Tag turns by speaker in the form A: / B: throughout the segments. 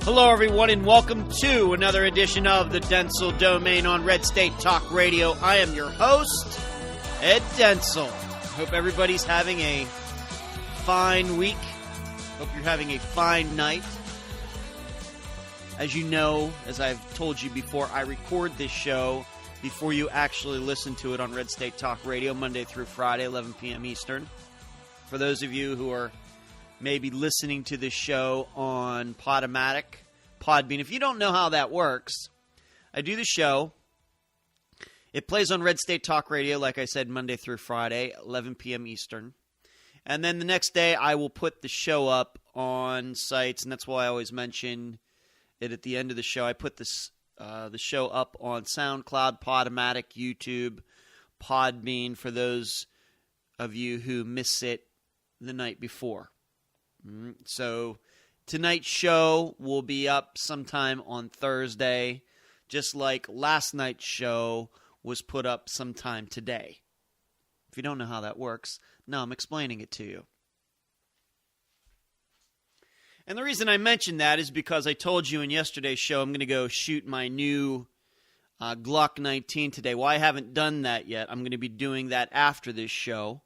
A: Hello, everyone, and welcome to another edition of the Dentzel Domain on Red State Talk Radio. I am your host, Ed Dentzel. Hope everybody's having a fine week. Hope you're having a fine night. As you know, as I've told you before, I record this show before you actually listen to it on Red State Talk Radio, Monday through Friday, 11 p.m. Eastern. For those of you who are maybe listening to this show on Podomatic, Podbean. If you don't know how that works, I do the show. It plays on Red State Talk Radio, like I said, Monday through Friday, 11 p.m. Eastern. And then the next day, I will put the show up on sites, and that's why I always mention it at the end of the show. I put this the show up on SoundCloud, Podomatic, YouTube, Podbean, for those of you who miss it the night before. So tonight's show will be up sometime on Thursday, just like last night's show was put up sometime today. If you don't know how that works, now I'm explaining it to you. And the reason I mentioned that is because I told you in yesterday's show I'm going to go shoot my new Glock 19 today. Well, I haven't done that yet. I'm going to be doing that after this show.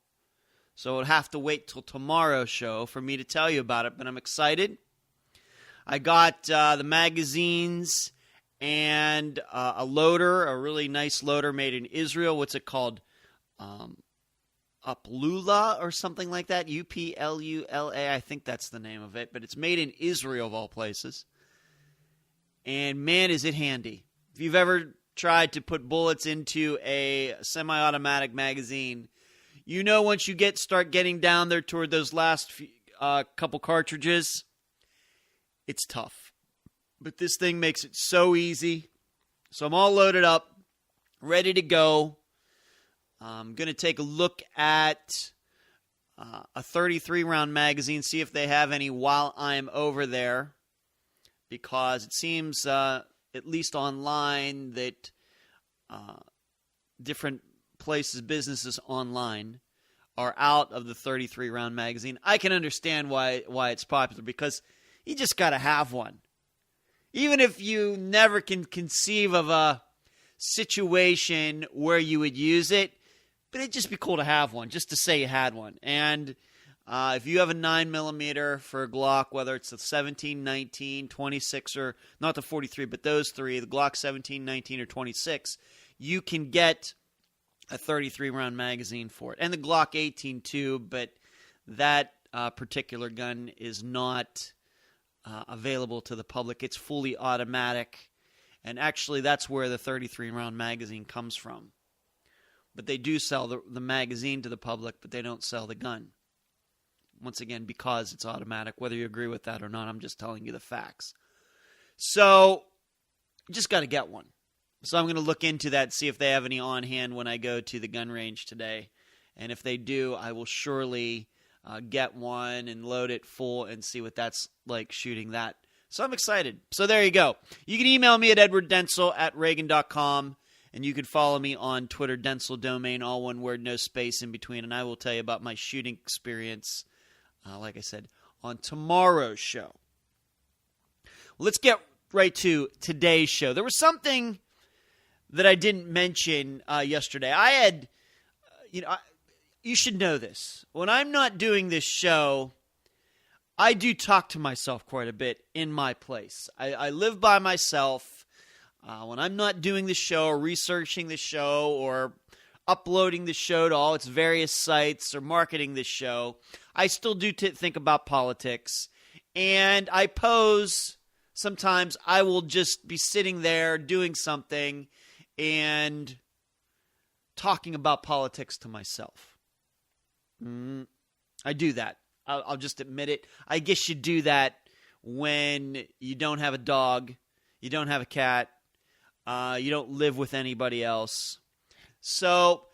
A: So it'll have to wait till tomorrow's show for me to tell you about it, but I'm excited. I got the magazines and a loader, a really nice loader made in Israel. What's it called? Uplula or something like that. Uplula, I think that's the name of it. But it's made in Israel, of all places. And man, is it handy. If you've ever tried to put bullets into a semi-automatic magazine, you know once you start getting down there toward those last couple cartridges, it's tough. But this thing makes it so easy. So I'm all loaded up, ready to go. I'm going to take a look at a 33-round magazine, see if they have any while I'm over there. Because it seems, at least online, that different places, businesses online, are out of the 33-round magazine. I can understand why it's popular, because you just got to have one. Even if you never can conceive of a situation where you would use it, but it'd just be cool to have one, just to say you had one. And if you have a 9mm for a Glock, whether it's the 17, 19, 26, or not the 43, but those three, the Glock 17, 19, or 26, you can get a 33-round magazine for it. And the Glock 18 too, but that particular gun is not available to the public. It's fully automatic, and actually that's where the 33-round magazine comes from. But they do sell the magazine to the public, but they don't sell the gun. Once again, because it's automatic, whether you agree with that or not, I'm just telling you the facts. So, you just got to get one. So I'm going to look into that, see if they have any on hand when I go to the gun range today. And if they do, I will surely get one and load it full and see what that's like shooting that. So I'm excited. So there you go. You can email me at edwarddentzel@reagan.com, and you can follow me on Twitter, Dentzel Domain, all one word, no space in between, and I will tell you about my shooting experience, like I said, on tomorrow's show. Well, let's get right to today's show. There was something that I didn't mention yesterday. I had, you should know this. When I'm not doing this show, I do talk to myself quite a bit in my place. I live by myself. When I'm not doing the show or researching the show or uploading the show to all its various sites or marketing this show, I still do think about politics. And I pose, sometimes I will just be sitting there doing something and talking about politics to myself. I do that. I'll just admit it. I guess you do that when you don't have a dog, you don't have a cat, you don't live with anybody else. So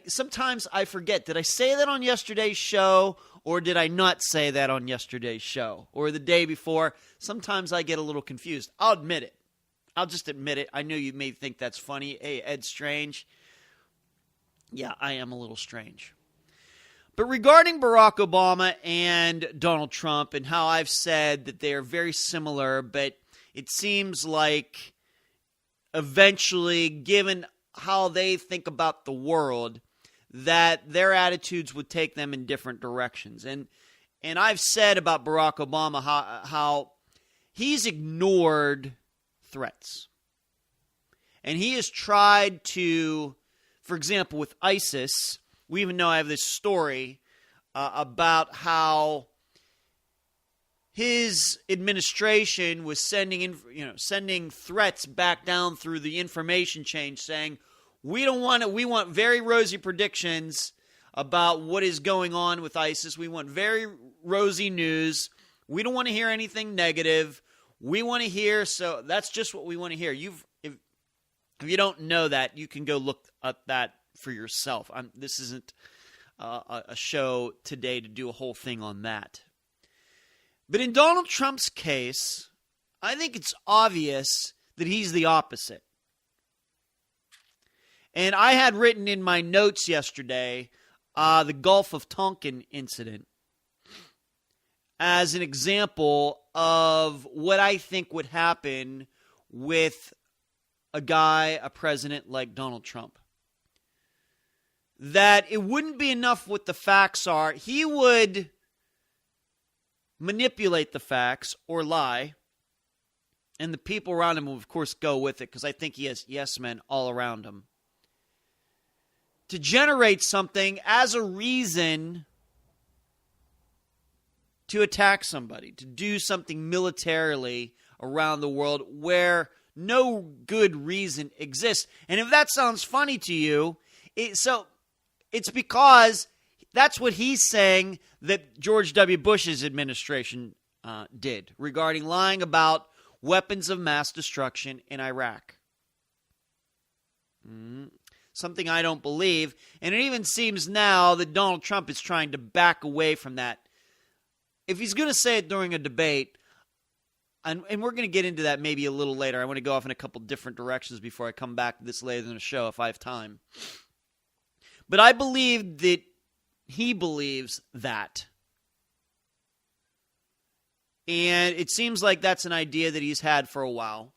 A: sometimes I forget, did I say that on yesterday's show, or did I not say that on yesterday's show, or the day before? Sometimes I get a little confused. I'll admit it. I'll just admit it. I know you may think that's funny. Hey, Ed's strange. Yeah, I am a little strange. But regarding Barack Obama and Donald Trump and how I've said that they are very similar, but it seems like eventually, given how they think about the world, that their attitudes would take them in different directions. And I've said about Barack Obama how he's ignored threats. And he has tried to, for example, with ISIS, we even know I have this story about how his administration was sending threats back down through the information chain, saying, we want very rosy predictions about what is going on with ISIS. We want very rosy news. We don't want to hear anything negative. We want to hear, so that's just what we want to hear. If you don't know that, you can go look at that for yourself. This isn't a show today to do a whole thing on that. But in Donald Trump's case, I think it's obvious that he's the opposite. And I had written in my notes yesterday the Gulf of Tonkin incident as an example of what I think would happen with a president like Donald Trump. That it wouldn't be enough what the facts are. He would manipulate the facts or lie, and the people around him will, of course, go with it, because I think he has yes men all around him, to generate something as a reason to attack somebody, to do something militarily around the world where no good reason exists. And if that sounds funny to you, it's because that's what he's saying that George W. Bush's administration did regarding lying about weapons of mass destruction in Iraq. Something I don't believe. And it even seems now that Donald Trump is trying to back away from that. If he's going to say it during a debate, and we're going to get into that maybe a little later. I want to go off in a couple different directions before I come back to this later in the show if I have time. But I believe that he believes that. And it seems like that's an idea that he's had for a while.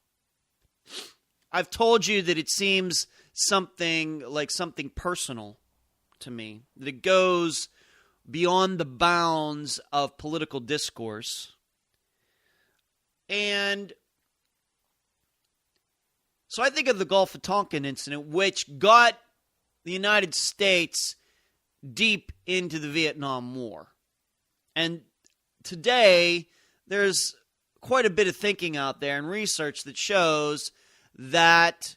A: I've told you that it seems something personal to me, that it goes beyond the bounds of political discourse. And so I think of the Gulf of Tonkin incident, which got the United States deep into the Vietnam War. And today, there's quite a bit of thinking out there and research that shows that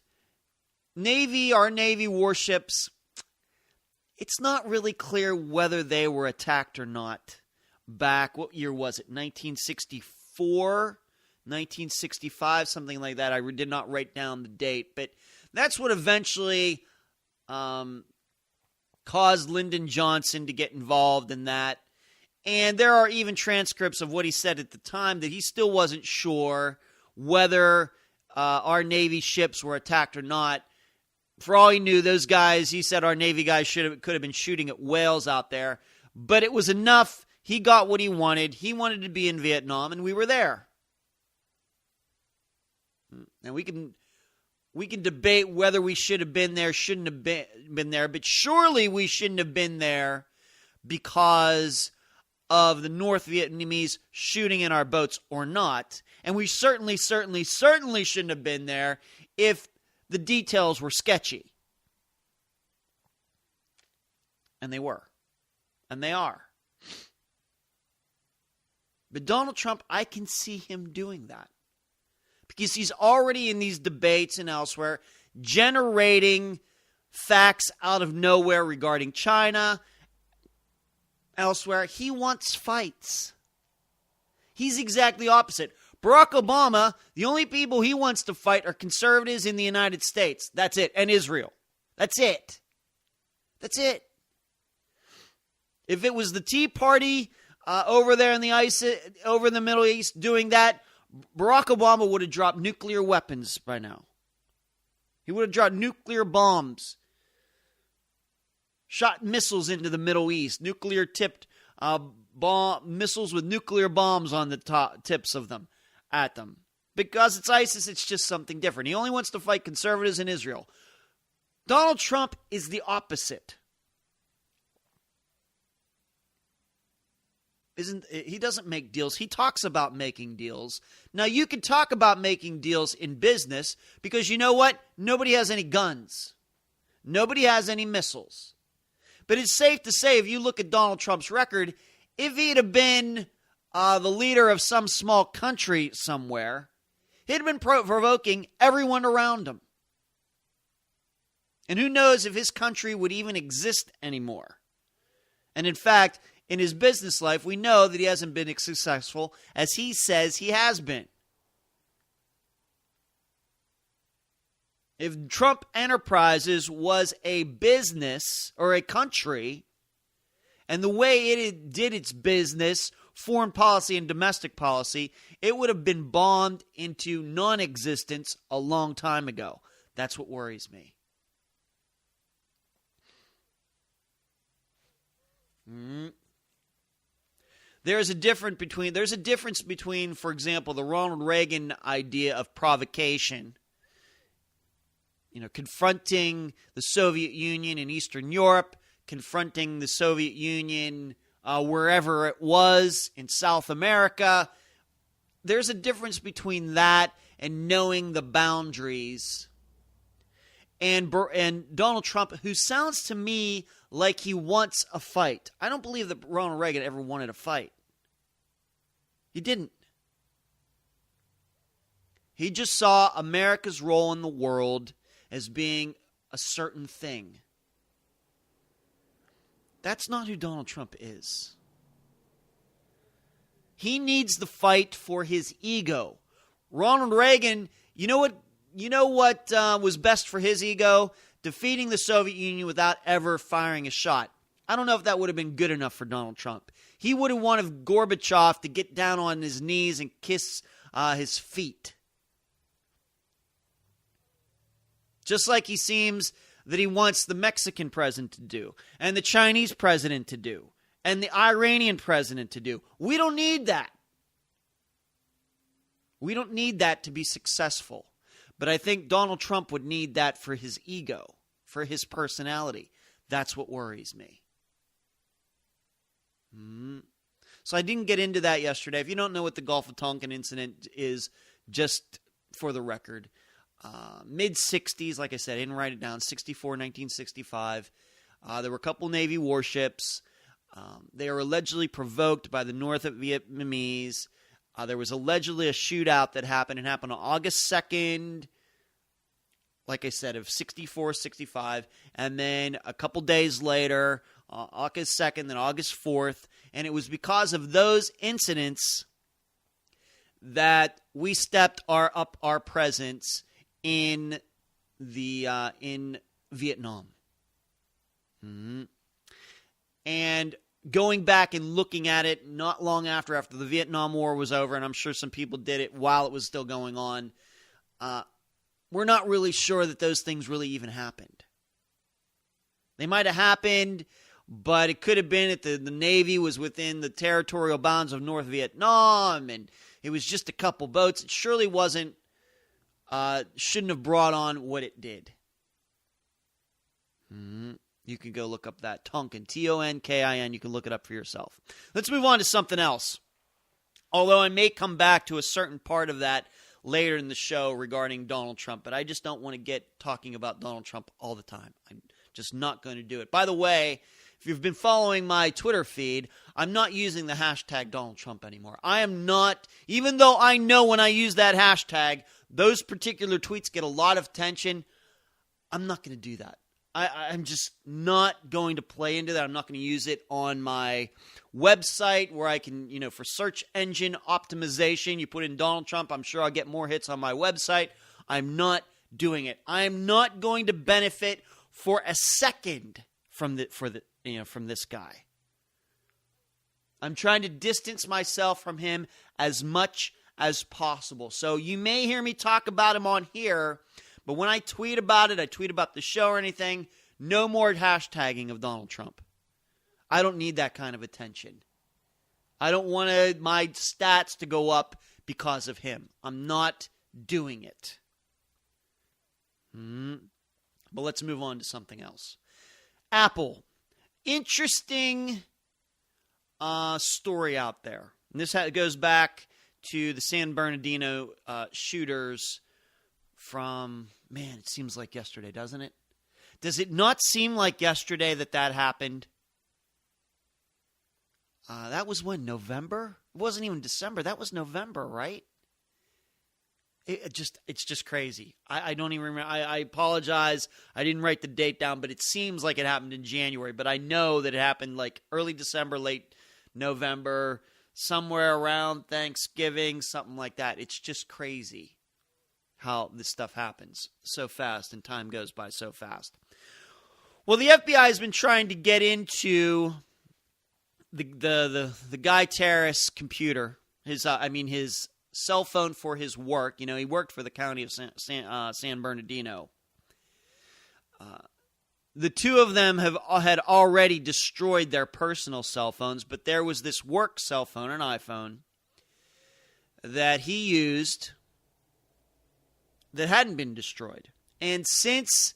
A: our Navy warships, it's not really clear whether they were attacked or not back, what year was it, 1964, 1965, something like that. I did not write down the date, but that's what eventually caused Lyndon Johnson to get involved in that. And there are even transcripts of what he said at the time that he still wasn't sure whether our Navy ships were attacked or not. For all he knew, those guys, he said our Navy guys could have been shooting at whales out there. But it was enough. He got what he wanted. He wanted to be in Vietnam, and we were there. And we can debate whether we should have been there, shouldn't have been there. But surely we shouldn't have been there because of the North Vietnamese shooting in our boats or not. And we certainly shouldn't have been there if the details were sketchy. And they were. And they are. But Donald Trump, I can see him doing that. Because he's already in these debates and elsewhere generating facts out of nowhere regarding China. Elsewhere, he wants fights. He's exactly opposite. Barack Obama, the only people he wants to fight are conservatives in the United States. That's it. And Israel. That's it. That's it. If it was the Tea Party over there in the Middle East doing that, Barack Obama would have dropped nuclear weapons by now. He would have dropped nuclear bombs, shot missiles into the Middle East, nuclear-tipped missiles with nuclear bombs on the tips of them, at them. Because it's ISIS, it's just something different. He only wants to fight conservatives in Israel. Donald Trump is the opposite. He doesn't make deals. He talks about making deals. Now, you can talk about making deals in business because you know what? Nobody has any guns. Nobody has any missiles. But it's safe to say, if you look at Donald Trump's record, if he'd have been the leader of some small country somewhere, he'd have been provoking everyone around him. And who knows if his country would even exist anymore. And in fact, in his business life, we know that he hasn't been as successful as he says he has been. If Trump Enterprises was a business or a country, and the way it did its business, foreign policy and domestic policy, it would have been bombed into non-existence a long time ago. That's what worries me. There's a difference between, for example, the Ronald Reagan idea of provocation, confronting the Soviet Union in Eastern Europe, confronting the Soviet Union wherever it was in South America. There's a difference between that and knowing the boundaries. And Donald Trump, who sounds to me like he wants a fight. I don't believe that Ronald Reagan ever wanted a fight. He didn't. He just saw America's role in the world as being a certain thing. That's not who Donald Trump is. He needs the fight for his ego. Ronald Reagan, you know what was best for his ego? Defeating the Soviet Union without ever firing a shot. I don't know if that would have been good enough for Donald Trump. He would have wanted Gorbachev to get down on his knees and kiss his feet. Just like he seems that he wants the Mexican president to do, and the Chinese president to do, and the Iranian president to do. We don't need that. We don't need that to be successful. But I think Donald Trump would need that for his ego, for his personality. That's what worries me. So I didn't get into that yesterday. If you don't know what the Gulf of Tonkin incident is, just for the record, mid-60s, like I said, I didn't write it down, 1965. There were a couple Navy warships. They were allegedly provoked by the North Vietnamese. There was allegedly a shootout that happened. It happened on August 2nd, like I said, of 64, 65. And then a couple days later, August 2nd, then August 4th. And it was because of those incidents that we stepped up our presence in Vietnam. And going back and looking at it not long after the Vietnam War was over, and I'm sure some people did it while it was still going on, we're not really sure that those things really even happened. They might have happened, but it could have been that the Navy was within the territorial bounds of North Vietnam, and it was just a couple boats. It surely shouldn't have brought on what it did. You can go look up that Tonkin, Tonkin. You can look it up for yourself. Let's move on to something else. Although I may come back to a certain part of that later in the show regarding Donald Trump, but I just don't want to get talking about Donald Trump all the time. I'm just not going to do it. By the way, if you've been following my Twitter feed, I'm not using the hashtag Donald Trump anymore. I am not, even though I know when I use that hashtag, those particular tweets get a lot of attention. I'm not going to do that. I'm just not going to play into that. I'm not going to use it on my website where I can, for search engine optimization, you put in Donald Trump, I'm sure I'll get more hits on my website. I'm not doing it. I'm not going to benefit for a second from this guy. I'm trying to distance myself from him as much as possible. So you may hear me talk about him on here, but when I tweet about it, I tweet about the show or anything, no more hashtagging of Donald Trump. I don't need that kind of attention. I don't want my stats to go up because of him. I'm not doing it. But let's move on to something else. Apple. Interesting story out there. And this goes back to the San Bernardino shooters from, man, it seems like yesterday, doesn't it? Does it not seem like yesterday that happened? That was when, November? It wasn't even December. That was November, right? It's just crazy. I don't even remember. I apologize. I didn't write the date down, but it seems like it happened in January. But I know that it happened like early December, late November, somewhere around Thanksgiving, something like that. It's just crazy how this stuff happens so fast and time goes by so fast. Well, the FBI has been trying to get into the guy terrorist's computer, his cell phone for his work. You know, he worked for the county of San Bernardino. The two of them had already destroyed their personal cell phones, but there was this work cell phone, an iPhone, that he used that hadn't been destroyed. And since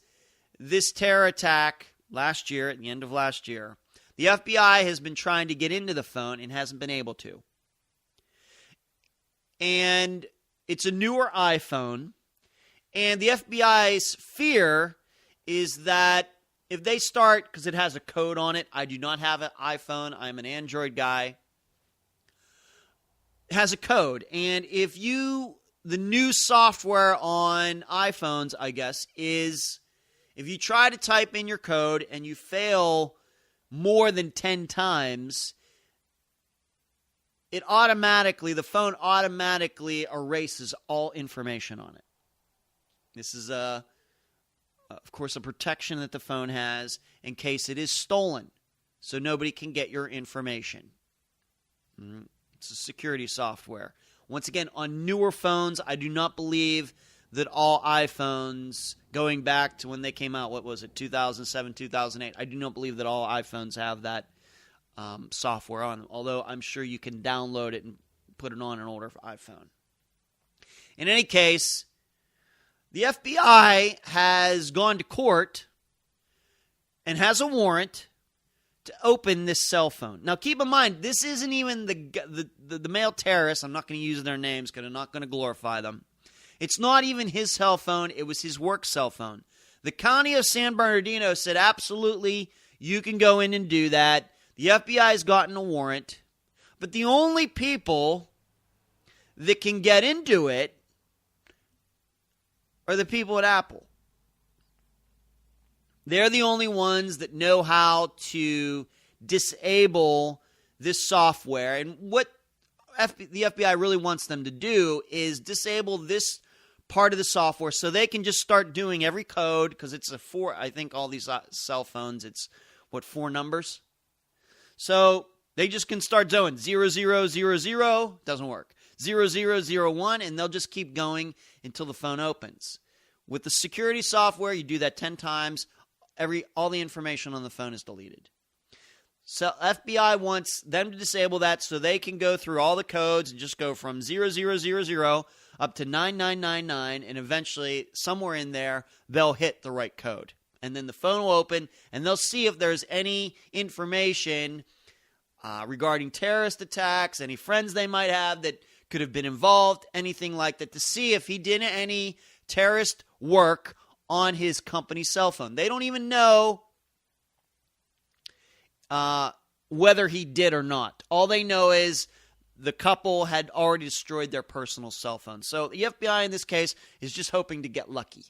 A: this terror attack last year, at the end of last year, the FBI has been trying to get into the phone and hasn't been able to. And it's a newer iPhone. And the FBI's fear is that if they start, because it has a code on it, I do not have an iPhone, I'm an Android guy. It has a code. And the new software on iPhones, I guess, is if you try to type in your code and you fail more than 10 times, the phone automatically erases all information on it. This is, of course, a protection that the phone has in case it is stolen, so nobody can get your information. It's a security software. Once again, on newer phones, I do not believe that all iPhones, going back to when they came out, 2007, 2008, I do not believe that all iPhones have that software on them, although I'm sure you can download it and put it on an older iPhone. In any case, the FBI has gone to court and has a warrant to open this cell phone. Now, keep in mind, this isn't even the male terrorist. I'm not going to use their names because I'm not going to glorify them. It's not even his cell phone. It was his work cell phone. The county of San Bernardino said, absolutely, you can go in and do that. The FBI has gotten a warrant. But the only people that can get into it are the people at Apple. They're the only ones that know how to disable this software. And what the FBI really wants them to do is disable this part of the software so they can just start doing every code, because it's I think all these cell phones, it's 4 numbers? So they just can start doing 0000, doesn't work. 0001, and they'll just keep going until the phone opens. With the security software, you do that 10 times. All the information on the phone is deleted. So FBI wants them to disable that so they can go through all the codes and just go from 0000 up to 9999, and eventually, somewhere in there, they'll hit the right code. And then the phone will open, and they'll see if there's any information regarding terrorist attacks, any friends they might have that could have been involved, anything like that, to see if he did any terrorist work on his company cell phone. They don't even know whether he did or not. All they know is the couple had already destroyed their personal cell phone. So the FBI in this case is just hoping to get lucky.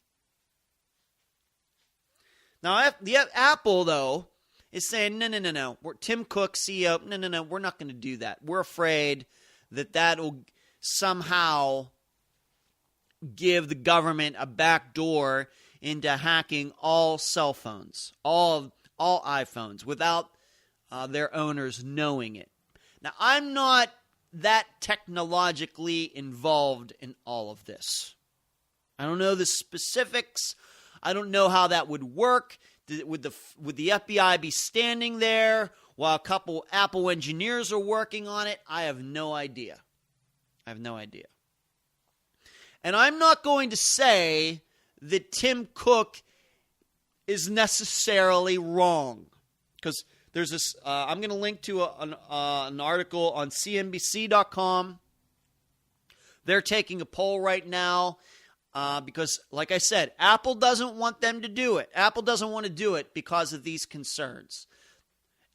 A: Now, Apple, though, is saying, no. Tim Cook, CEO, no, we're not going to do that. We're afraid that will somehow give the government a back door into hacking all cell phones, all iPhones, without their owners knowing it. Now, I'm not that technologically involved in all of this. I don't know the specifics. I don't know how that would work. Would the FBI be standing there while a couple Apple engineers are working on it? I have no idea. And I'm not going to say that Tim Cook is necessarily wrong, because there's this. I'm going to link to an article on CNBC.com. They're taking a poll right now because, like I said, Apple doesn't want them to do it. Apple doesn't want to do it because of these concerns.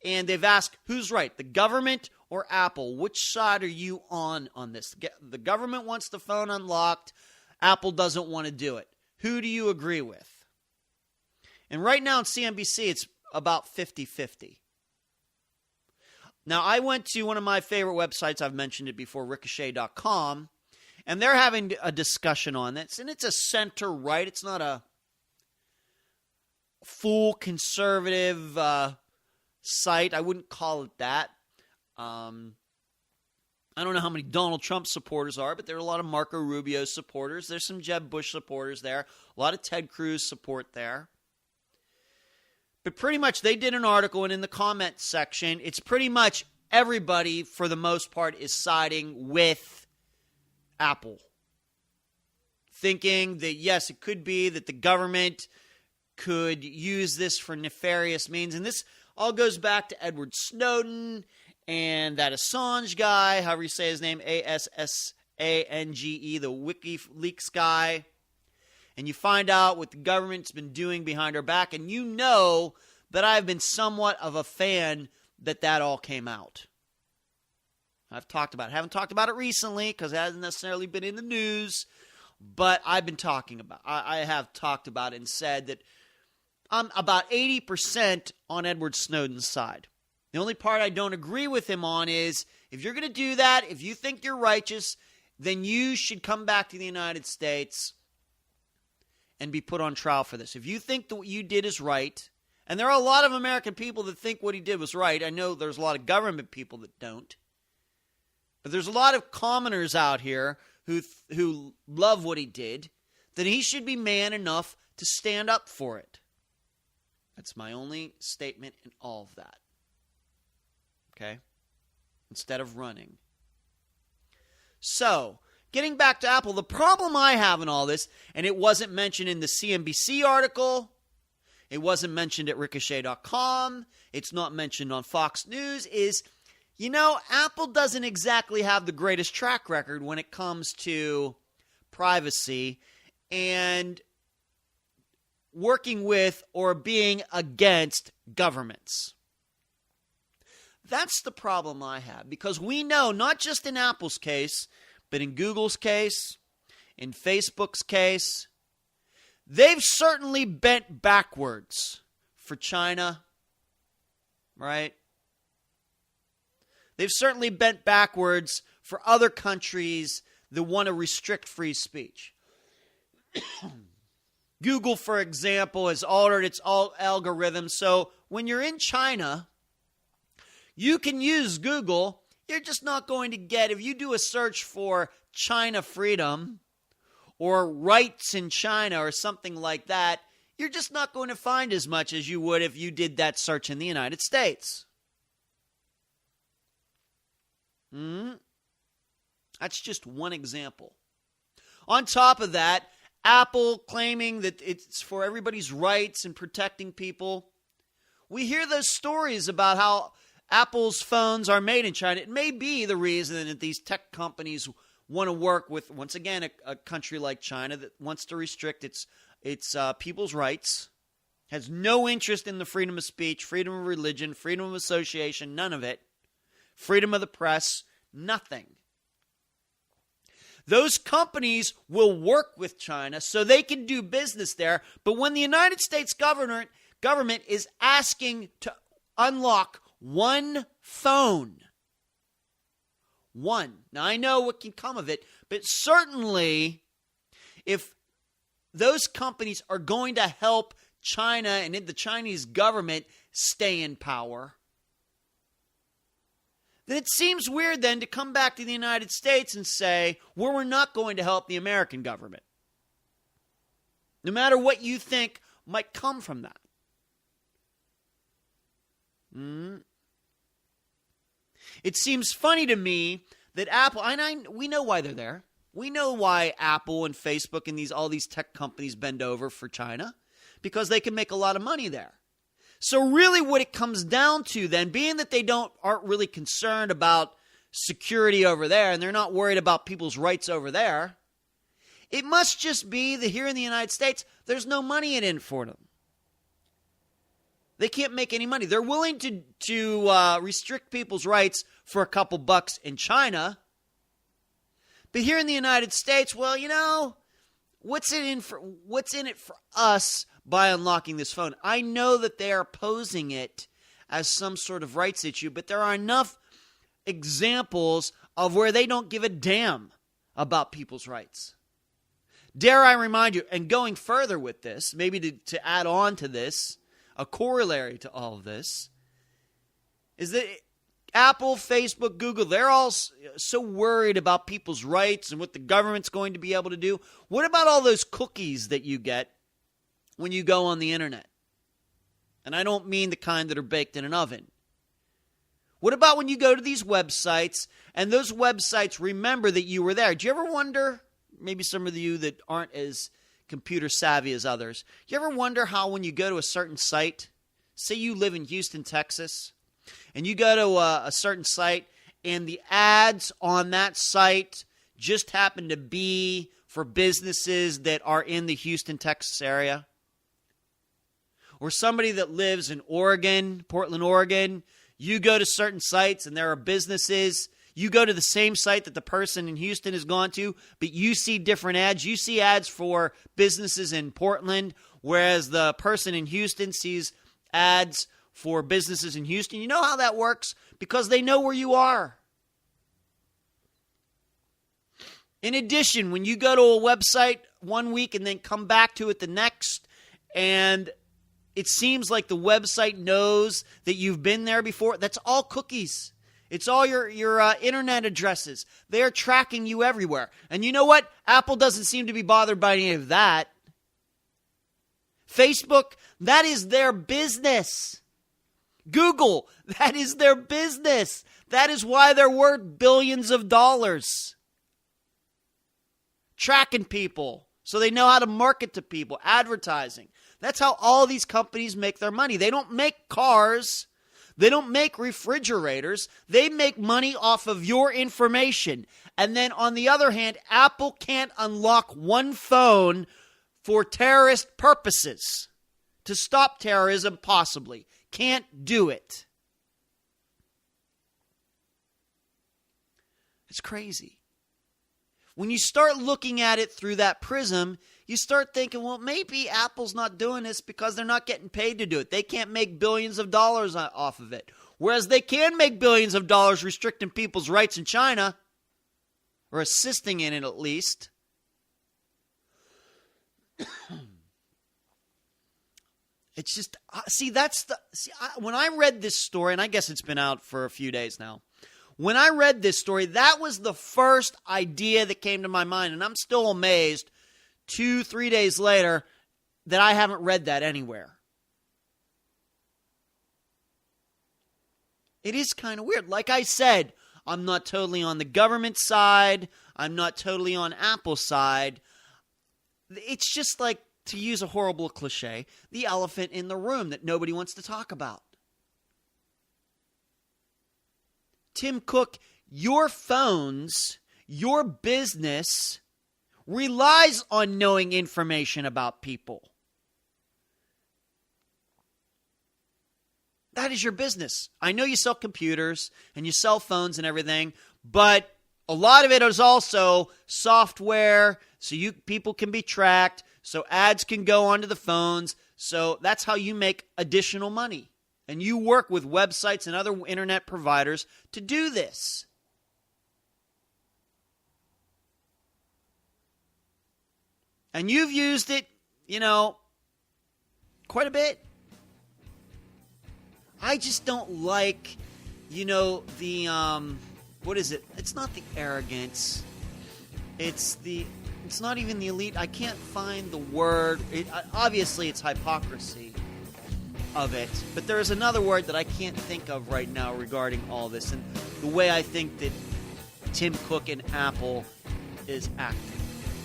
A: And they've asked, who's right, the government or Apple? Which side are you on this? The government wants the phone unlocked. Apple doesn't want to do it. Who do you agree with? And right now on CNBC, it's about 50-50. Now, I went to one of my favorite websites. I've mentioned it before, Ricochet.com. And they're having a discussion on this. And it's a center-right. It's not a full conservative site. I wouldn't call it that. I don't know how many Donald Trump supporters are, but there are a lot of Marco Rubio supporters. There's some Jeb Bush supporters there. A lot of Ted Cruz support there. But pretty much they did an article, and in the comment section, it's pretty much everybody, for the most part, is siding with Apple. Thinking that, yes, it could be that the government could use this for nefarious means. And this all goes back to Edward Snowden and that Assange guy, however you say his name, Assange, the WikiLeaks guy. And you find out what the government's been doing behind our back, and you know that I've been somewhat of a fan that all came out. I've talked about it. I haven't talked about it recently because it hasn't necessarily been in the news, but I've been talking about it. I have talked about it and said that I'm about 80% on Edward Snowden's side. The only part I don't agree with him on is, if you're going to do that, if you think you're righteous, then you should come back to the United States and be put on trial for this. If you think that what you did is right, and there are a lot of American people that think what he did was right. I know there's a lot of government people that don't. But there's a lot of commoners out here who love what he did, then he should be man enough to stand up for it. That's my only statement in all of that. Okay? Instead of running. So, getting back to Apple, the problem I have in all this, and it wasn't mentioned in the CNBC article, it wasn't mentioned at Ricochet.com, it's not mentioned on Fox News, is, Apple doesn't exactly have the greatest track record when it comes to privacy and working with or being against governments. That's the problem I have, because we know, not just in Apple's case, but in Google's case, in Facebook's case, they've certainly bent backwards for China, right? They've certainly bent backwards for other countries that want to restrict free speech. Google, for example, has altered its algorithm, so when you're in China, you can use Google. You're just not going to get, if you do a search for China freedom or rights in China or something like that, you're just not going to find as much as you would if you did that search in the United States. That's just one example. On top of that, Apple claiming that it's for everybody's rights and protecting people. We hear those stories about how Apple's phones are made in China. It may be the reason that these tech companies want to work with, once again, a country like China that wants to restrict its people's rights, has no interest in the freedom of speech, freedom of religion, freedom of association, none of it. Freedom of the press, nothing. Those companies will work with China so they can do business there, but when the United States government is asking to unlock one phone, one. Now, I know what can come of it, but certainly if those companies are going to help China and the Chinese government stay in power, then it seems weird then to come back to the United States and say, well, we're not going to help the American government. No matter what you think might come from that. It seems funny to me that Apple, we know why they're there. We know why Apple and Facebook and all these tech companies bend over for China, because they can make a lot of money there. So really what it comes down to then, being that they aren't really concerned about security over there and they're not worried about people's rights over there, it must just be that here in the United States, there's no money in it for them. They can't make any money. They're willing to restrict people's rights for a couple bucks in China. But here in the United States, well, what's in it for us by unlocking this phone? I know that they are posing it as some sort of rights issue, but there are enough examples of where they don't give a damn about people's rights. Dare I remind you, and going further with this, maybe to add on to this, a corollary to all of this, is that Apple, Facebook, Google, they're all so worried about people's rights and what the government's going to be able to do. What about all those cookies that you get when you go on the internet? And I don't mean the kind that are baked in an oven. What about when you go to these websites and those websites remember that you were there? Do you ever wonder, maybe some of you that aren't as computer savvy as others, you ever wonder how when you go to a certain site, say you live in Houston, Texas, and you go to a certain site and the ads on that site just happen to be for businesses that are in the Houston, Texas area? Or somebody that lives in Oregon, Portland, Oregon, you go to certain sites and there are businesses. You go to the same site that the person in Houston has gone to, but you see different ads. You see ads for businesses in Portland, whereas the person in Houston sees ads for businesses in Houston. You know how that works? Because they know where you are. In addition, when you go to a website one week and then come back to it the next, and it seems like the website knows that you've been there before, that's all cookies. It's all your internet addresses. They are tracking you everywhere. And you know what? Apple doesn't seem to be bothered by any of that. Facebook, that is their business. Google, that is their business. That is why they're worth billions of dollars. Tracking people so they know how to market to people, advertising. That's how all these companies make their money. They don't make cars. They don't make refrigerators. They make money off of your information. And then on the other hand, Apple can't unlock one phone for terrorist purposes. To stop terrorism, possibly. Can't do it. It's crazy. When you start looking at it through that prism, you start thinking, well, maybe Apple's not doing this because they're not getting paid to do it. They can't make billions of dollars off of it. Whereas they can make billions of dollars restricting people's rights in China, or assisting in it at least. It's just, when I read this story, and I guess it's been out for a few days now. When I read this story, that was the first idea that came to my mind. And I'm still amazed 2-3 days later that I haven't read that anywhere. It is kind of weird. Like I said, I'm not totally on the government side. I'm not totally on Apple's side. It's just like, to use a horrible cliche, the elephant in the room that nobody wants to talk about. Tim Cook, your phones, your business relies on knowing information about people. That is your business. I know you sell computers and you sell phones and everything, but a lot of it is also software, so people can be tracked, so ads can go onto the phones. So that's how you make additional money. And you work with websites and other internet providers to do this. And you've used it, quite a bit. I just don't like, what is it? It's not the arrogance. It's not even the elite. I can't find the word. Obviously, it's hypocrisy of it. But there is another word that I can't think of right now regarding all this. And the way I think that Tim Cook and Apple is acting.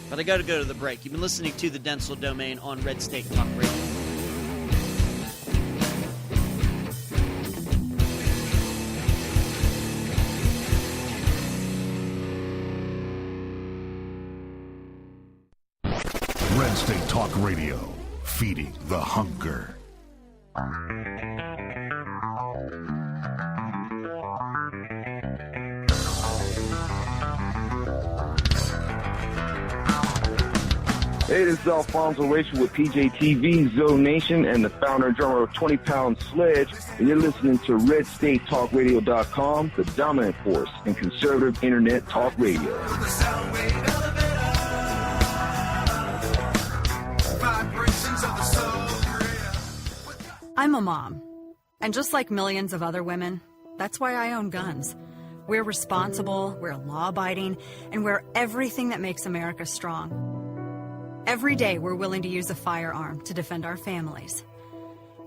A: But I got to go to the break. You've been listening to the Dentzel Domain on Red State Talk Radio.
B: Red State Talk Radio, feeding the hunger.
C: Hey, this is Alfonso Rachel with PJTV, Zone Nation, and the founder and drummer of 20 Pound Sledge, and you're listening to RedStateTalkRadio.com, the dominant force in conservative internet talk radio.
D: I'm a mom, and just like millions of other women, that's why I own guns. We're responsible, we're law-abiding, and we're everything that makes America strong. Every day, we're willing to use a firearm to defend our families.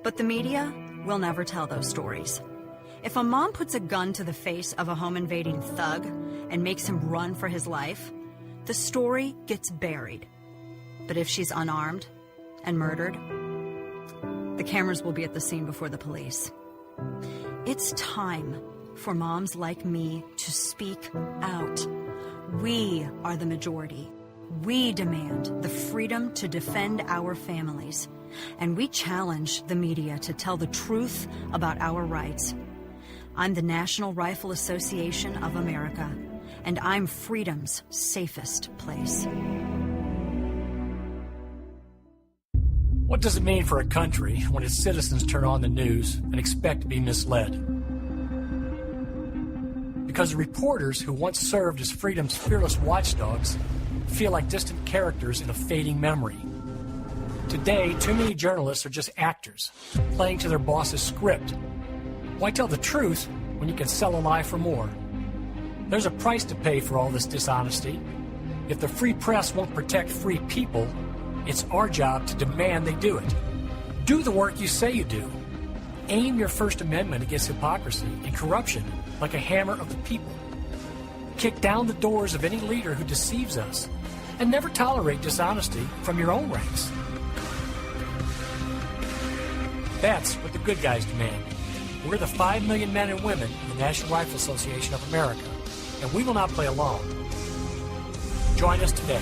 D: But the media will never tell those stories. If a mom puts a gun to the face of a home-invading thug and makes him run for his life, the story gets buried. But if she's unarmed and murdered, the cameras will be at the scene before the police. It's time for moms like me to speak out. We are the majority. We demand the freedom to defend our families, and we challenge the media to tell the truth about our rights. I'm the National Rifle Association of America, and I'm freedom's safest place.
E: What does it mean for a country when its citizens turn on the news and expect to be misled? Because the reporters who once served as freedom's fearless watchdogs feel like distant characters in a fading memory. Today, too many journalists are just actors, playing to their boss's script. Why tell the truth when you can sell a lie for more? There's a price to pay for all this dishonesty. If the free press won't protect free people, it's our job to demand they do it. Do the work you say you do. Aim your First Amendment against hypocrisy and corruption like a hammer of the people. Kick down the doors of any leader who deceives us, and never tolerate dishonesty from your own ranks. That's what the good guys demand. We're the 5 million men and women in the National Rifle Association of America, and we will not play along. Join us today.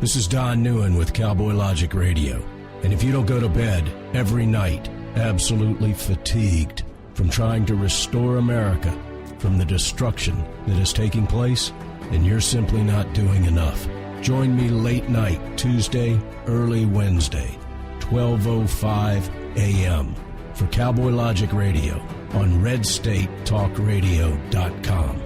F: This is Don Newen with Cowboy Logic Radio, and if you don't go to bed every night absolutely fatigued from trying to restore America from the destruction that is taking place, then you're simply not doing enough. Join me late night, Tuesday, early Wednesday, 12:05 a.m. for Cowboy Logic Radio on RedStateTalkRadio.com.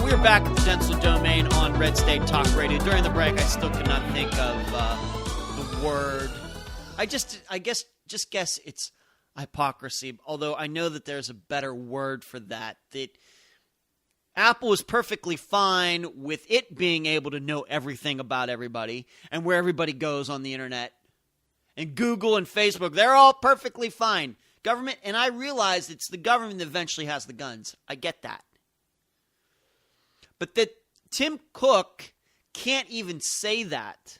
A: We're back at the Dentzel Domain on Red State Talk Radio. During the break, I still could not think of the word. I guess it's hypocrisy, although I know that there's a better word for that. That Apple is perfectly fine with it being able to know everything about everybody and where everybody goes on the internet. And Google and Facebook, they're all perfectly fine. Government, and I realize it's the government that eventually has the guns. I get that. But that Tim Cook can't even say that,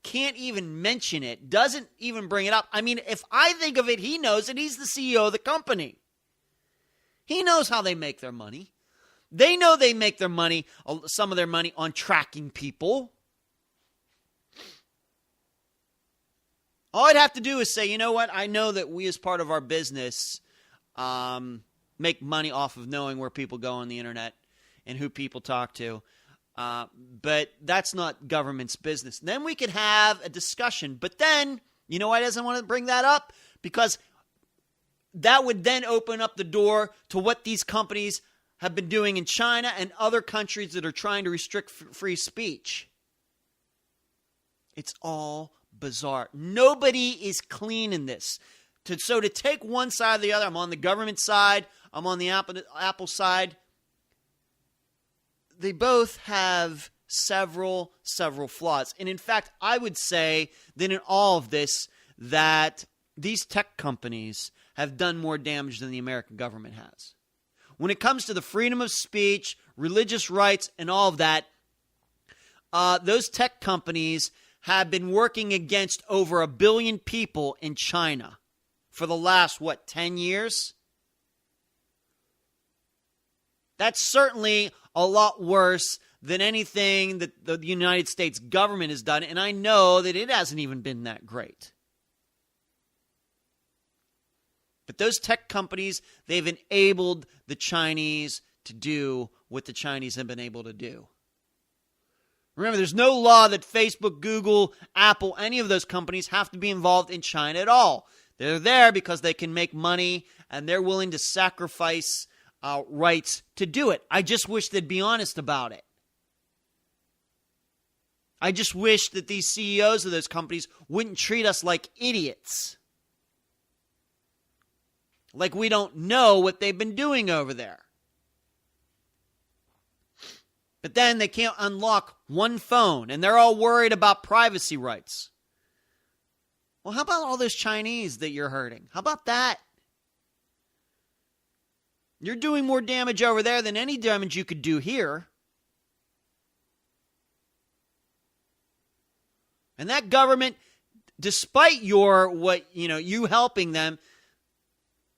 A: can't even mention it, doesn't even bring it up. I mean, if I think of it, he knows it. He's the CEO of the company. He knows how they make their money. They know they make their money, some of their money, on tracking people. All I'd have to do is say, you know what? I know that we as part of our business make money off of knowing where people go on the internet and who people talk to. But that's not government's business. Then we could have a discussion. But then, you know why he doesn't want to bring that up? Because that would then open up the door to what these companies have been doing in China and other countries that are trying to restrict free speech. It's all bizarre. Nobody is clean in this. So to take one side or the other, I'm on the government side, I'm on the Apple side. They both have several flaws. And in fact, I would say that in all of this, that these tech companies have done more damage than the American government has. When it comes to the freedom of speech, religious rights, and all of that, those tech companies have been working against over 1 billion people in China for the last, 10 years? That's certainly a lot worse than anything that the United States government has done, and I know that it hasn't even been that great. But those tech companies, they've enabled the Chinese to do what the Chinese have been able to do. Remember, there's no law that Facebook, Google, Apple, any of those companies have to be involved in China at all. They're there because they can make money, and they're willing to sacrifice rights to do it. I just wish they'd be honest about it. I just wish that these CEOs of those companies wouldn't treat us like idiots. Like we don't know what they've been doing over there. But then they can't unlock one phone, and they're all worried about privacy rights. Well, how about all those Chinese that you're hurting? How about that? You're doing more damage over there than any damage you could do here. And that government, despite you helping them,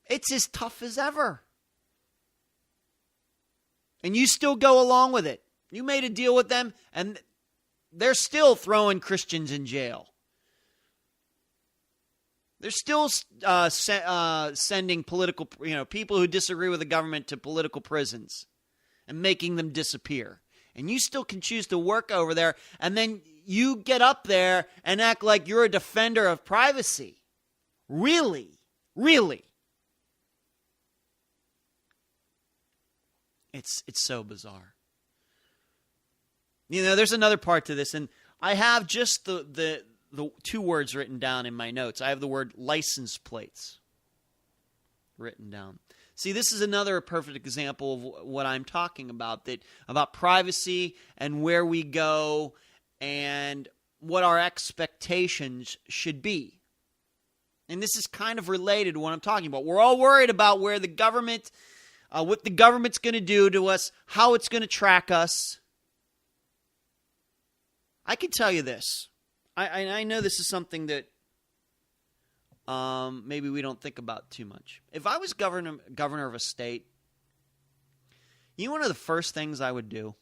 A: it's as tough as ever. And you still go along with it. You made a deal with them, and they're still throwing Christians in jail. They're still sending political, people who disagree with the government to political prisons and making them disappear. And you still can choose to work over there, and then you get up there and act like you're a defender of privacy. Really? Really? It's so bizarre. There's another part to this, and I have just the 2 words written down in my notes. I have the word license plates written down. See, this is another perfect example of what I'm talking about, about privacy and where we go and what our expectations should be. And this is kind of related to what I'm talking about. We're all worried about where the government, what the government's going to do to us, how it's going to track us. I can tell you this. I know this is something that maybe we don't think about too much. If I was governor of a state, one of the first things I would do,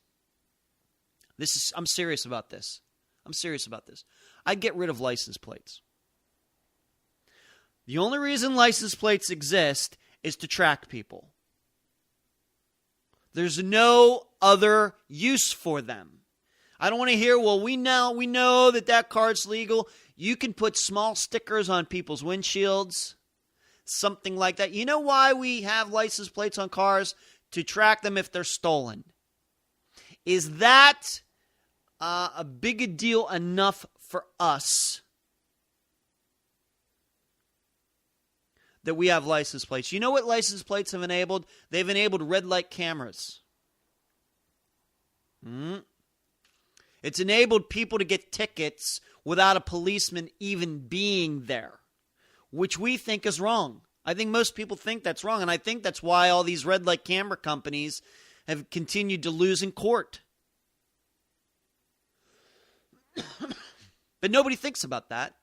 A: I'm serious about this. I'd get rid of license plates. The only reason license plates exist is to track people. There's no other use for them. I don't want to hear, well, we know that car's legal. You can put small stickers on people's windshields, something like that. You know why we have license plates on cars? To track them if they're stolen. Is that a big a deal enough for us that we have license plates? You know what license plates have enabled? They've enabled red light cameras. It's enabled people to get tickets without a policeman even being there, which we think is wrong. I think most people think that's wrong, and I think that's why all these red light camera companies have continued to lose in court. But nobody thinks about that.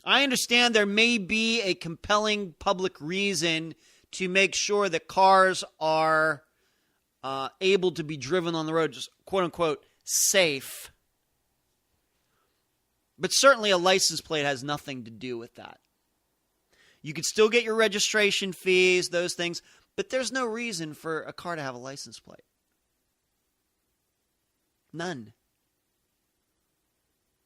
A: I understand there may be a compelling public reason to make sure that cars are able to be driven on the road, just quote-unquote safe. But certainly a license plate has nothing to do with that. You could still get your registration fees, those things, but there's no reason for a car to have a license plate. None.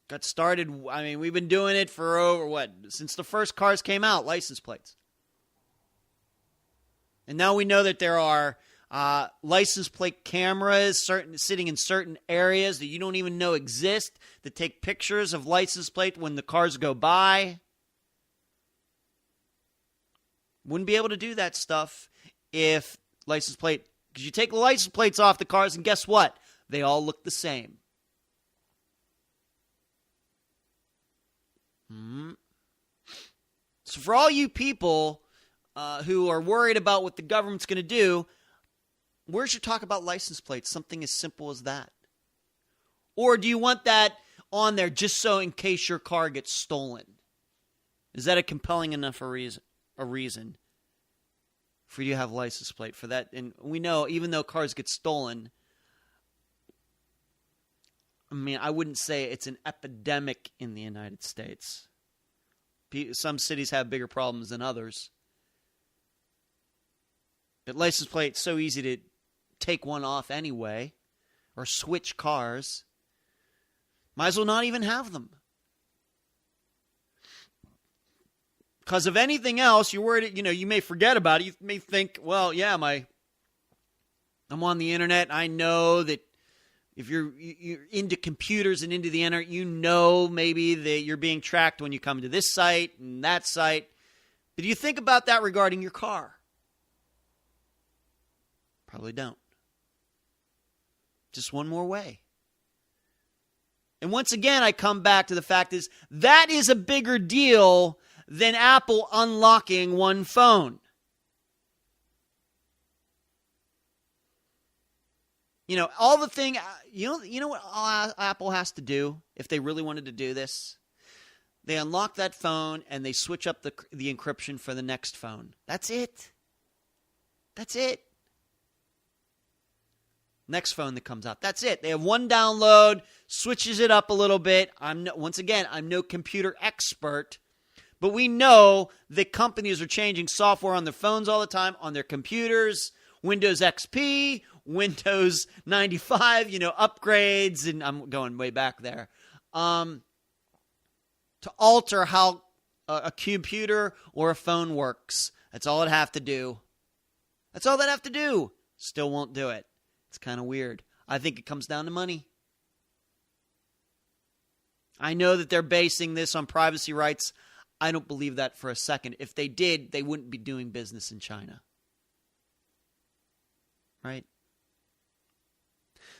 A: Got started, we've been doing it for since the first cars came out, license plates. And now we know that there are license plate cameras sitting in certain areas that you don't even know exist that take pictures of license plate when the cars go by. Wouldn't be able to do that stuff if license plate Because you take the license plates off the cars, and guess what? They all look the same. So for all you people who are worried about what the government's going to do, where's your talk about license plates? Something as simple as that. Or do you want that on there just so in case your car gets stolen? Is that a compelling enough a reason for you to have a license plate for that? And we know, even though cars get stolen, I mean, I wouldn't say it's an epidemic in the United States. Some cities have bigger problems than others. But license plate's so easy to take one off anyway, or switch cars. Might as well not even have them. Because if anything else, you're worried, you may forget about it. You may think, well, yeah, I'm on the internet. I know that if you're into computers and into the internet, maybe that you're being tracked when you come to this site and that site. But do you think about that regarding your car? Probably don't. Just one more way. And once again, I come back to the fact is that is a bigger deal than Apple unlocking one phone. All the thing, you know what all Apple has to do if they really wanted to do this? They unlock that phone and they switch up the encryption for the next phone. That's it. That's it. Next phone that comes out. That's it. They have one download, switches it up a little bit. I'm no computer expert, but we know that companies are changing software on their phones all the time, on their computers, Windows XP, Windows 95, upgrades, and I'm going way back there, to alter how a computer or a phone works. That's all it have to do. That's all that have to do. Still won't do it. It's kind of weird. I think it comes down to money. I know that they're basing this on privacy rights. I don't believe that for a second. If they did, they wouldn't be doing business in China. Right?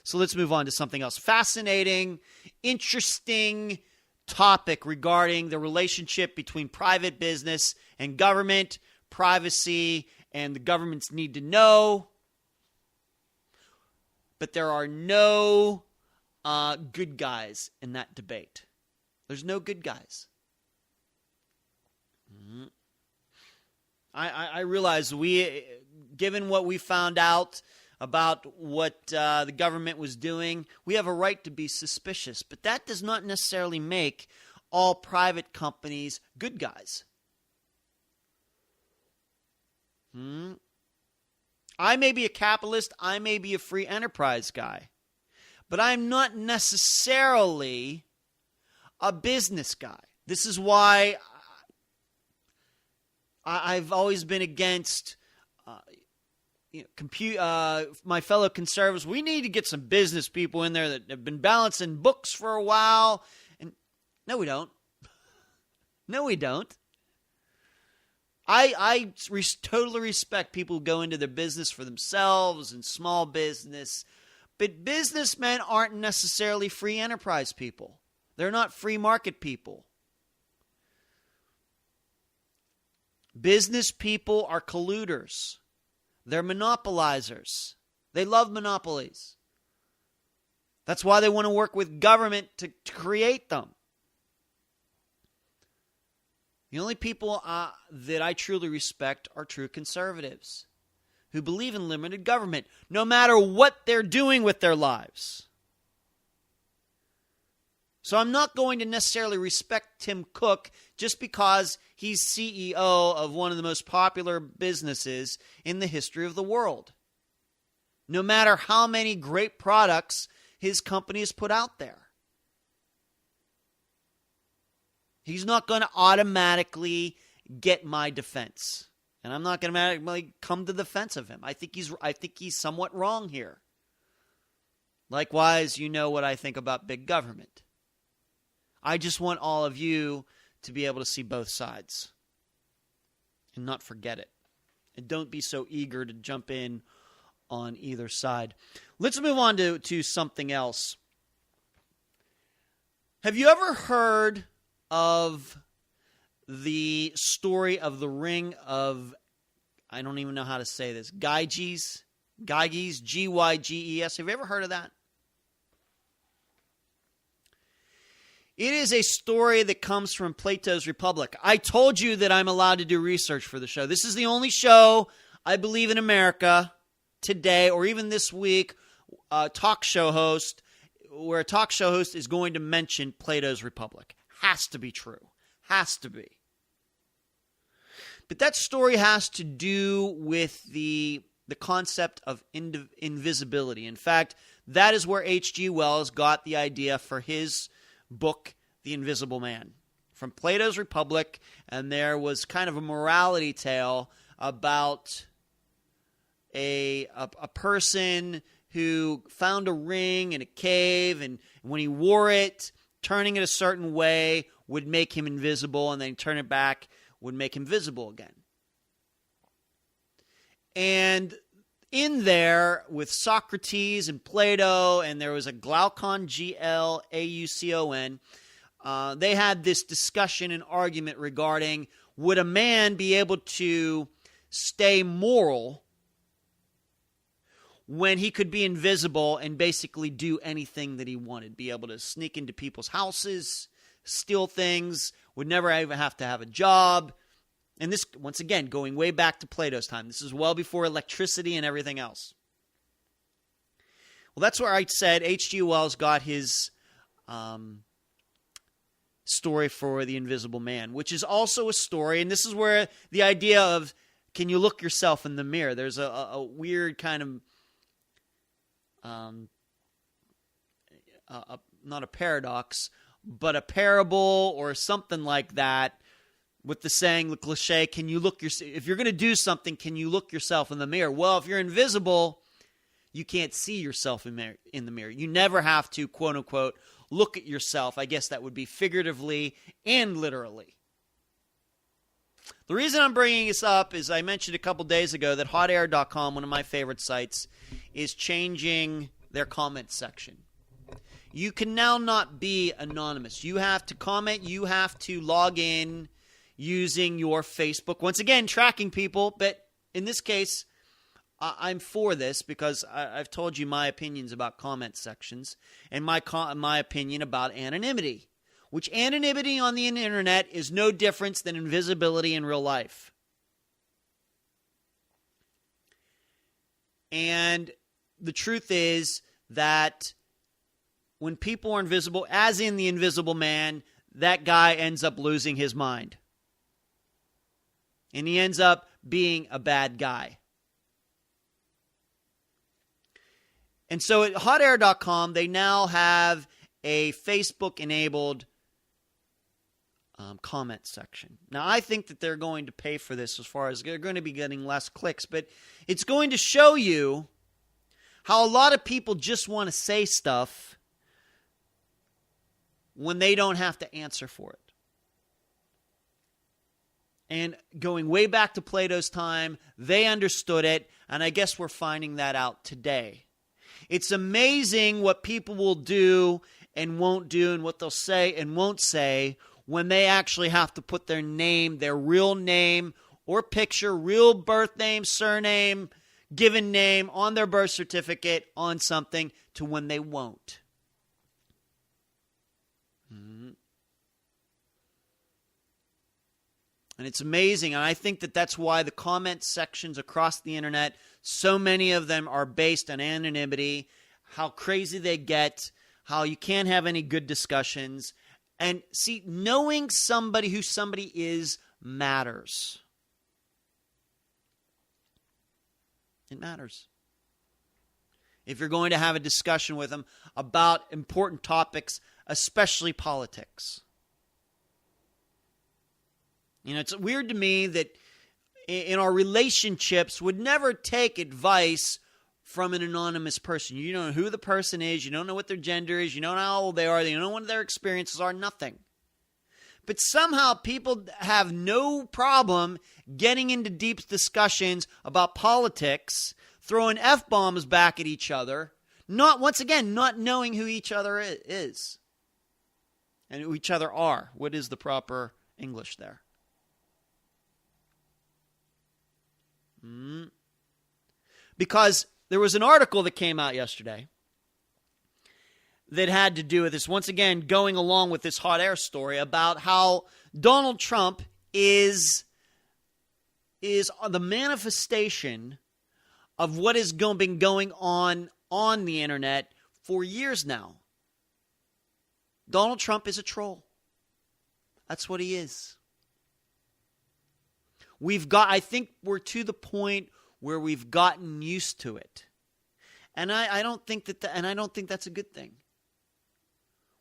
A: So let's move on to something else. Fascinating, interesting topic regarding the relationship between private business and government, privacy, and the government's need to know. But there are no good guys in that debate. There's no good guys. I realize given what we found out about what the government was doing, we have a right to be suspicious. But that does not necessarily make all private companies good guys. I may be a capitalist, I may be a free enterprise guy, but I'm not necessarily a business guy. This is why I've always been against my fellow conservatives. We need to get some business people in there that have been balancing books for a while. And no, we don't. No, we don't. I totally respect people who go into their business for themselves and small business, but businessmen aren't necessarily free enterprise people. They're not free market people. Business people are colluders. They're monopolizers. They love monopolies. That's why they want to work with government to create them. The only people that I truly respect are true conservatives who believe in limited government, no matter what they're doing with their lives. So I'm not going to necessarily respect Tim Cook just because he's CEO of one of the most popular businesses in the history of the world. No matter how many great products his company has put out there. He's not going to automatically get my defense. And I'm not going to automatically come to the defense of him. I think he's somewhat wrong here. Likewise, you know what I think about big government. I just want all of you to be able to see both sides and not forget it. And don't be so eager to jump in on either side. Let's move on to something else. Have you ever heard of the story of the ring of, I don't even know how to say this, Gyges? Gyges, Gyges. Have you ever heard of that? It is a story that comes from Plato's Republic. I told you that I'm allowed to do research for the show. This is the only show, I believe, in America today or even this week, talk show host, where a talk show host is going to mention Plato's Republic. Has to be true. Has to be. But that story has to do with the concept of invisibility. In fact, that is where H.G. Wells got the idea for his book, The Invisible Man, from Plato's Republic. And there was kind of a morality tale about a person who found a ring in a cave, and when he wore it, turning it a certain way would make him invisible, and then turn it back would make him visible again. And in there, with Socrates and Plato, and there was a Glaucon, Glaucon, they had this discussion and argument regarding, would a man be able to stay moral when he could be invisible and basically do anything that he wanted, be able to sneak into people's houses, steal things, would never even have to have a job. And this, once again, going way back to Plato's time. This is well before electricity and everything else. Well, that's where I said H.G. Wells got his story for The Invisible Man, which is also a story, and this is where the idea of, can you look yourself in the mirror? There's a weird kind of, not a paradox, but a parable or something like that, with the saying, the cliche, can you look if you're going to do something, can you look yourself in the mirror? Well, if you're invisible, you can't see yourself in the mirror. You never have to, quote unquote, look at yourself. I guess that would be figuratively and literally. The reason I'm bringing this up is I mentioned a couple days ago that hotair.com, one of my favorite sites, is changing their comment section. You can now not be anonymous. You have to comment. You have to log in using your Facebook. Once again, tracking people, but in this case, I'm for this because I've told you my opinions about comment sections and my opinion about anonymity, which anonymity on the internet is no different than invisibility in real life. And the truth is that when people are invisible, as in The Invisible Man, that guy ends up losing his mind. And he ends up being a bad guy. And so at hotair.com, they now have a Facebook-enabled comment section. Now, I think that they're going to pay for this as far as they're going to be getting less clicks, but it's going to show you how a lot of people just want to say stuff when they don't have to answer for it. And going way back to Plato's time, they understood it, and I guess we're finding that out today. It's amazing what people will do and won't do, and what they'll say and won't say when they actually have to put their name, their real name or picture, real birth name, surname, given name on their birth certificate on something, to when they won't. And it's amazing, and I think that that's why the comment sections across the internet, so many of them are based on anonymity, how crazy they get, how you can't have any good discussions. And see, knowing somebody who somebody is matters. It matters. If you're going to have a discussion with them about important topics, especially politics. You know, it's weird to me that in our relationships would never take advice from an anonymous person. You don't know who the person is. You don't know what their gender is. You don't know how old they are. You don't know what their experiences are. Nothing. But somehow people have no problem getting into deep discussions about politics throwing F-bombs back at each other, not knowing who each other is and who each other are. What is the proper English there? Because there was an article that came out yesterday that had to do with this, once again, going along with this hot air story about how Donald Trump is the manifestation of what has been going on the internet for years now. Donald Trump is a troll. That's what he is. I think we're to the point where we've gotten used to it. And I don't think that's a good thing.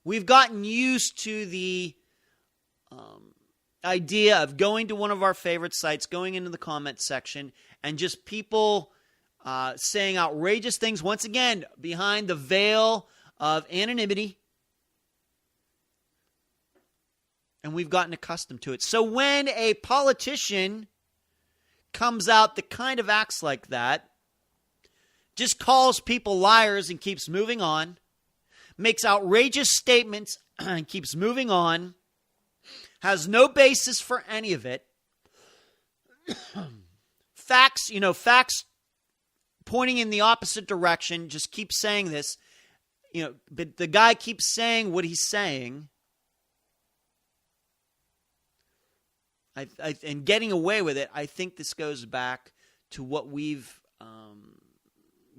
A: We've gotten used to the idea of going to one of our favorite sites, going into the comment section, and just people saying outrageous things, once again, behind the veil of anonymity. And we've gotten accustomed to it. So when a politician comes out that kind of acts like that, just calls people liars and keeps moving on, makes outrageous statements and keeps moving on, has no basis for any of it. Facts pointing in the opposite direction, just keep saying this, but the guy keeps saying what he's saying. And getting away with it, I think this goes back to what we've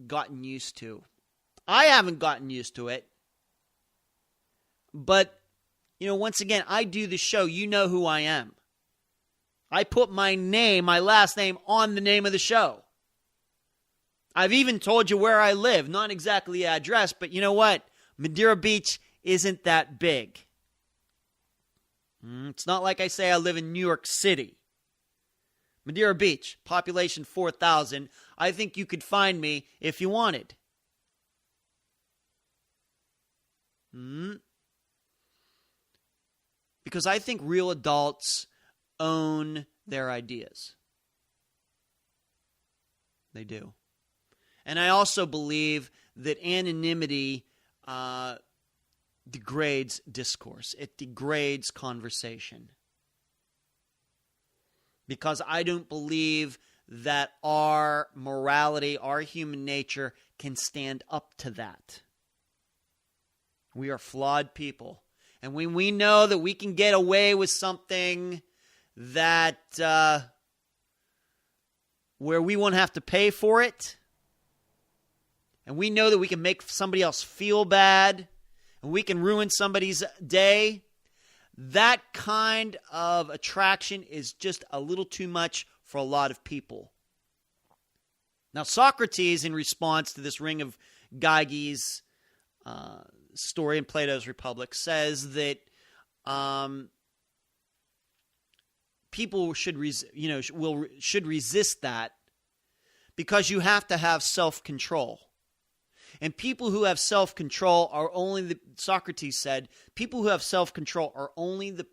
A: gotten used to. I haven't gotten used to it. But, once again, I do the show. You know who I am. I put my last name on the name of the show. I've even told you where I live. Not exactly the address, but you know what? Madeira Beach isn't that big. It's not like I say I live in New York City. Madeira Beach, population 4,000. I think you could find me if you wanted. Because I think real adults own their ideas. They do. And I also believe that anonymity degrades discourse. It degrades conversation. Because I don't believe that our morality, our human nature can stand up to that. We are flawed people. And when we know that we can get away with something that where we won't have to pay for it, and we know that we can make somebody else feel bad, and we can ruin somebody's day, that kind of attraction is just a little too much for a lot of people. Now, Socrates, in response to this ring of Gyges story in Plato's Republic, says that people should resist that because you have to have self-control. And people who have self-control are Socrates said, people who have self-control are only the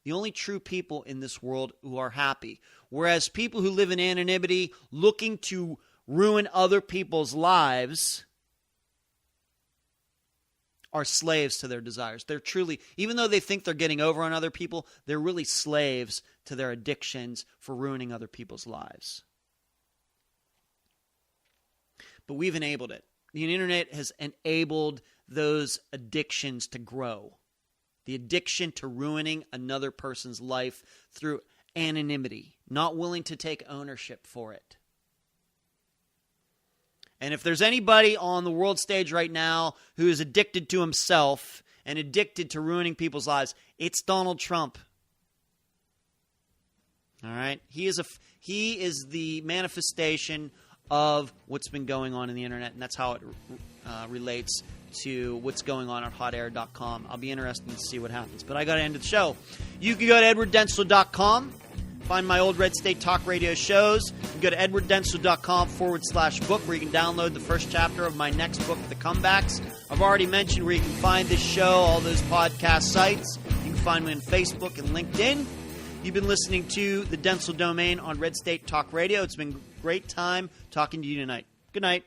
A: only true people in this world who are happy. Whereas people who live in anonymity, looking to ruin other people's lives, are slaves to their desires. They're truly, even though they think they're getting over on other people, they're really slaves to their addictions for ruining other people's lives. But we've enabled it. The internet has enabled those addictions to grow. The addiction to ruining another person's life through anonymity, not willing to take ownership for it. And if there's anybody on the world stage right now who is addicted to himself and addicted to ruining people's lives, it's Donald Trump. All right? He is the manifestation of what's been going on in the internet, and that's how it relates to what's going on at hotair.com. I'll be interested to see what happens. But I got to end the show. You can go to edwarddentzel.com, find my old Red State Talk Radio shows. You can go to edwarddentzel.com/book, where you can download the first chapter of my next book, The Comebacks. I've already mentioned where you can find this show, all those podcast sites. You can find me on Facebook and LinkedIn. You've been listening to the Dentzel Domain on Red State Talk Radio. It's been a great time talking to you tonight. Good night.